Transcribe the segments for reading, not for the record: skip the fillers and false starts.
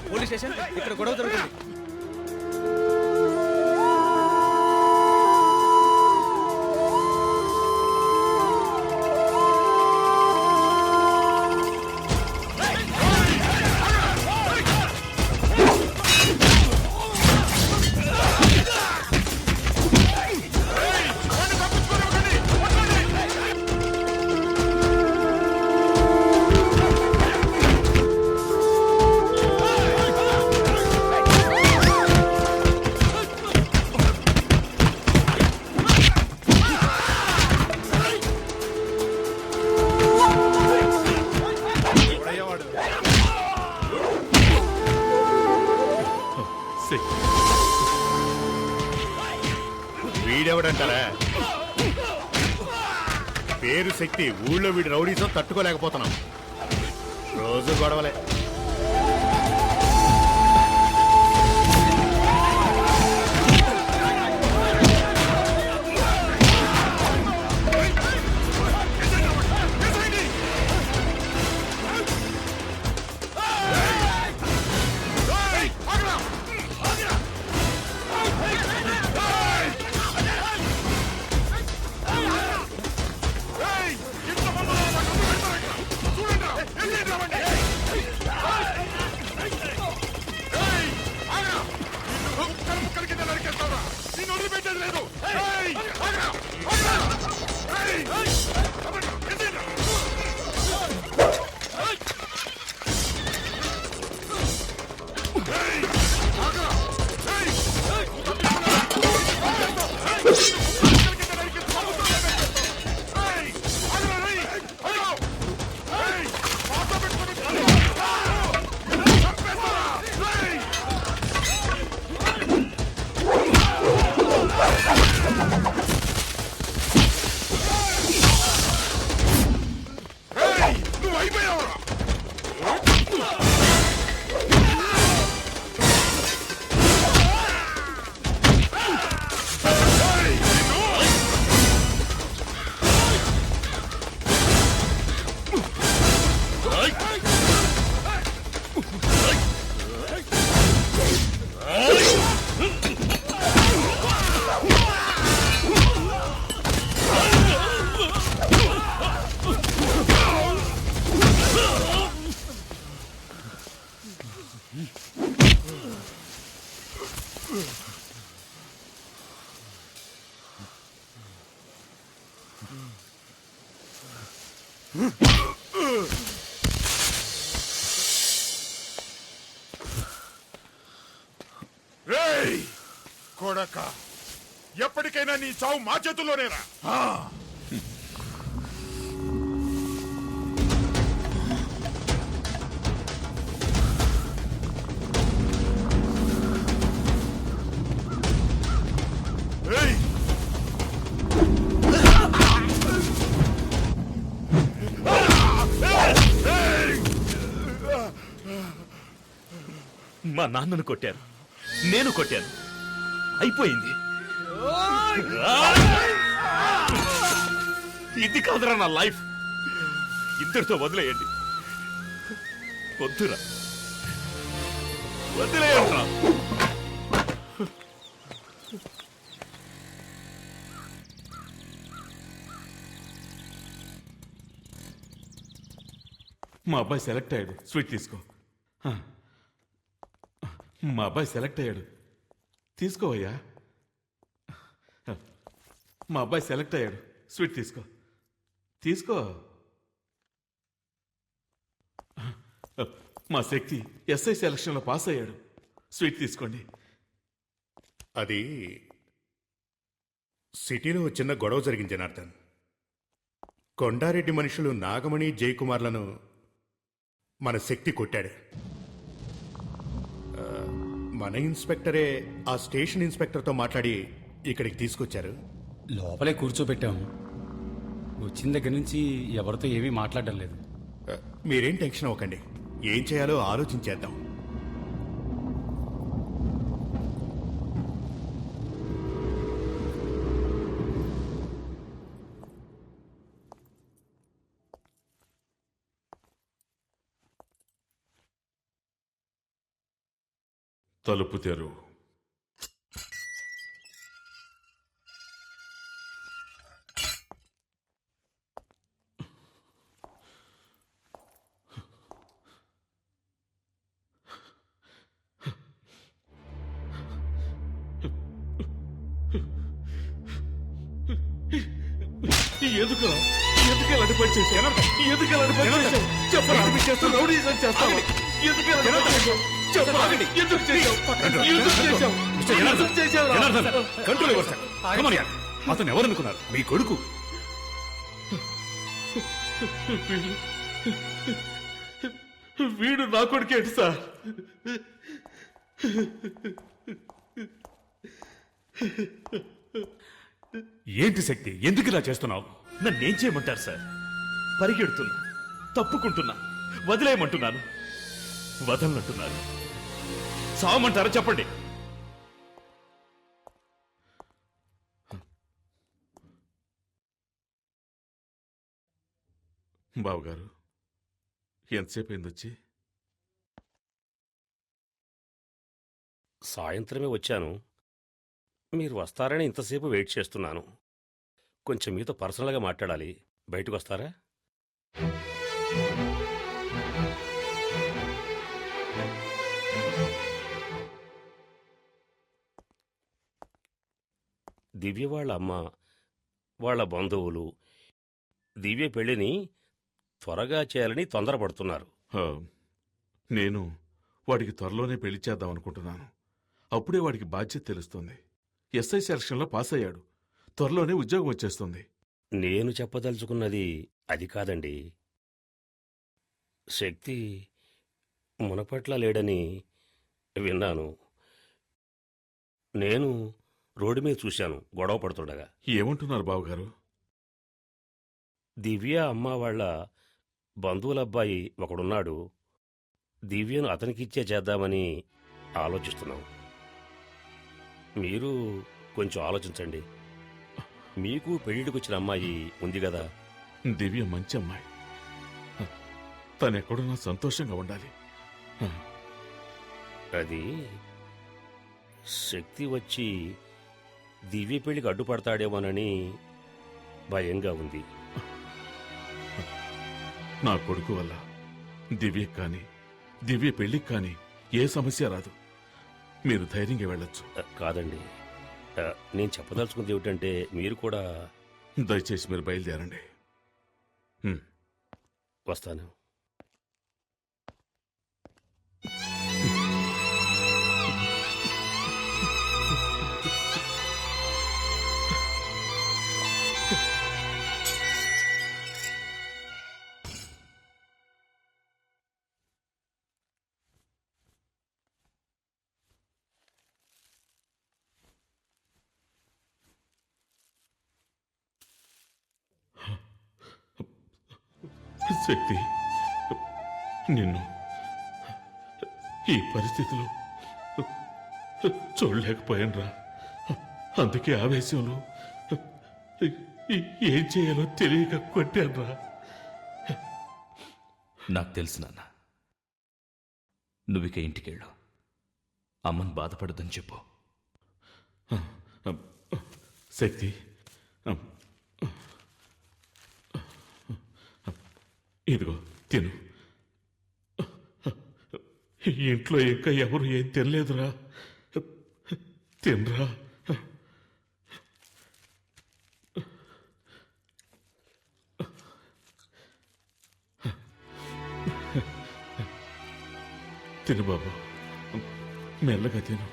Police station ఇక్కడ గొడవ జరుగుతుంది. వీడెవడంటారా? పేరు శక్తి. ఊళ్ళో వీడి రౌడీసం తట్టుకోలేకపోతున్నాం. రోజు గొడవలే. కొడక, ఎప్పటికైనా నీ చావు మా చేతుల్లోనేరా. మా నాన్నను కొట్టారు, నేను కొట్టాను, అయిపోయింది. ఇది కాదురా నా లైఫ్. ఇద్దరితో వదిలేయండి. వద్దురా, వదిలేయండిరా. మా అబ్బాయి సెలెక్ట్ అయ్యాడు, స్వీట్ తీసుకో. మా అబ్బాయి సెలెక్ట్ అయ్యాడు, తీసుకోవయ్యా. మా అబ్బాయి సెలెక్ట్ అయ్యాడు, స్వీట్ తీసుకో, తీసుకో. మా శక్తి ఎస్ఐ సెలక్షన్లో పాస్ అయ్యాడు, స్వీట్ తీసుకోండి. అది సిటీలో చిన్న గొడవ జరిగింది జనార్దన్. కొండారెడ్డి మనుషులు నాగమణి, జయకుమార్లను మన శక్తి కొట్టాడు. మన ఇన్స్పెక్టరే ఆ స్టేషన్ ఇన్స్పెక్టర్తో మాట్లాడి ఇక్కడికి తీసుకొచ్చారు. లోపలే కూర్చోబెట్టాం. వచ్చిన దగ్గర నుంచి ఎవరితో ఏమీ మాట్లాడడం లేదు. మీరేం టెన్షన్ అవ్వకండి, ఏం చేయాలో ఆలోచించేద్దాం. తలుపు తెరు. ఎందుకు ఎలాంటి పని చేశావు? ఎందుకు ఎలాంటి పని చేశావు? చెప్పరా? రౌడీజం చేస్తావా? ఎందుకు ఎలాంటి పని చేశావు? చెప్పరా? ఎందుకు చేశావు? ఎందుకు చేశావు? ఎందుకు చేశావురా? Control your self. Come on యార్. అతను ఎవరనుకున్నారు? మీ కొడుకు. వీడు నా కొడుకేంటి సార్? ఏంటి శక్తి, ఎందుకు ఇలా చేస్తున్నావు? నన్నేం చేయమంటారు సార్? పరిగెడుతున్నా, తప్పుకుంటున్నా, వదిలేయమంటున్నాను, వదలనంటున్నారు. సావమంటారా చెప్పండి? బావగారు, ఎంతసేపు అయింది వచ్చి? సాయంత్రమే వచ్చాను. మీరు వస్తారని ఇంతసేపు వెయిట్ చేస్తున్నాను. కొంచెం మీతో పర్సనల్గా మాట్లాడాలి. బయటకు వస్తారా? దివ్య వాళ్ళ అమ్మ, వాళ్ళ బంధువులు దివ్య పెళ్లిని త్వరగా చేయాలని తొందరపడుతున్నారు. నేను వాడికి త్వరలోనే పెళ్లి చేద్దాం అనుకుంటున్నాను. అప్పుడే వాడికి బాధ్యత తెలుస్తుంది. ఎస్ఐ సెలక్షన్లో పాస్ అయ్యాడు. త్వరలోనే ఉద్యోగం వచ్చేస్తుంది. నేను చెప్పదలుచుకున్నది అది కాదండి. శక్తి మునపట్ల లేడని విన్నాను. నేను రోడ్డు మీద చూశాను గొడవ పడుతుండగా. ఏమంటున్నారు బావగారు? దివ్య అమ్మ వాళ్ళ బంధువుల అబ్బాయి ఒకడున్నాడు. దివ్యను అతనికిచ్చే చేద్దామని ఆలోచిస్తున్నాం. మీరు కొంచెం ఆలోచించండి. మీకు పెళ్లిడికి వచ్చిన అమ్మాయి ఉంది కదా. దివ్య మంచి అమ్మాయి. తనెక్కడున్నా సంతోషంగా ఉండాలి. అది శక్తి వచ్చి దివ్య పెళ్లికి అడ్డుపడతాడేమోనని భయంగా ఉంది. నా కొడుకు వల్ల దివ్యకి కానీ దివ్య పెళ్లికి కానీ ఏ సమస్య రాదు. మీరు ధైర్యంగా వెళ్ళొచ్చు. కాదండి, నేను చెప్పదలుచుకుంది ఏమిటంటే మీరు కూడా. దయచేసి మీరు బయలుదేరండి. వస్తాను. శక్తి, నిన్ను ఈ పరిస్థితిలో చూడలేకపోయానురా. అందుకే ఆవేశంలో ఏం చేయాలో తెలియక కొట్టానురా. నాకు తెలుసు నాన్న. నువ్విక ఇంటికెళ్ళు. అమ్మని బాధపడదని చెప్పు. శక్తి, ఇదిగో తిను. ఇంట్లో ఇంకా ఎవరు ఏం తినలేదురా. తినరా. తిను బాబు, మెల్లగా తిను.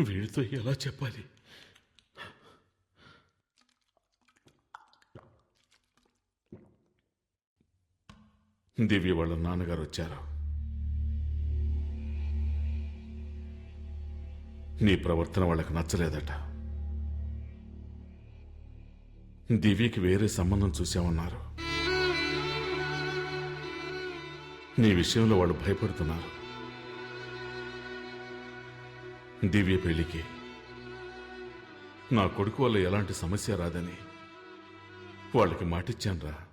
వీడితో ఎలా చెప్పాలి? దివ్య వాళ్ళ నాన్నగారు వచ్చారు. నీ ప్రవర్తన వాళ్ళకి నచ్చలేదట. దివ్యకి వేరే సంబంధం చూశామన్నారు. నీ విషయంలో వాళ్ళు భయపడుతున్నారు. దివ్య పెళ్లికి నా కొడుకు వల్ల ఎలాంటి సమస్య రాదని వాళ్ళకి మాటిచ్చానురా.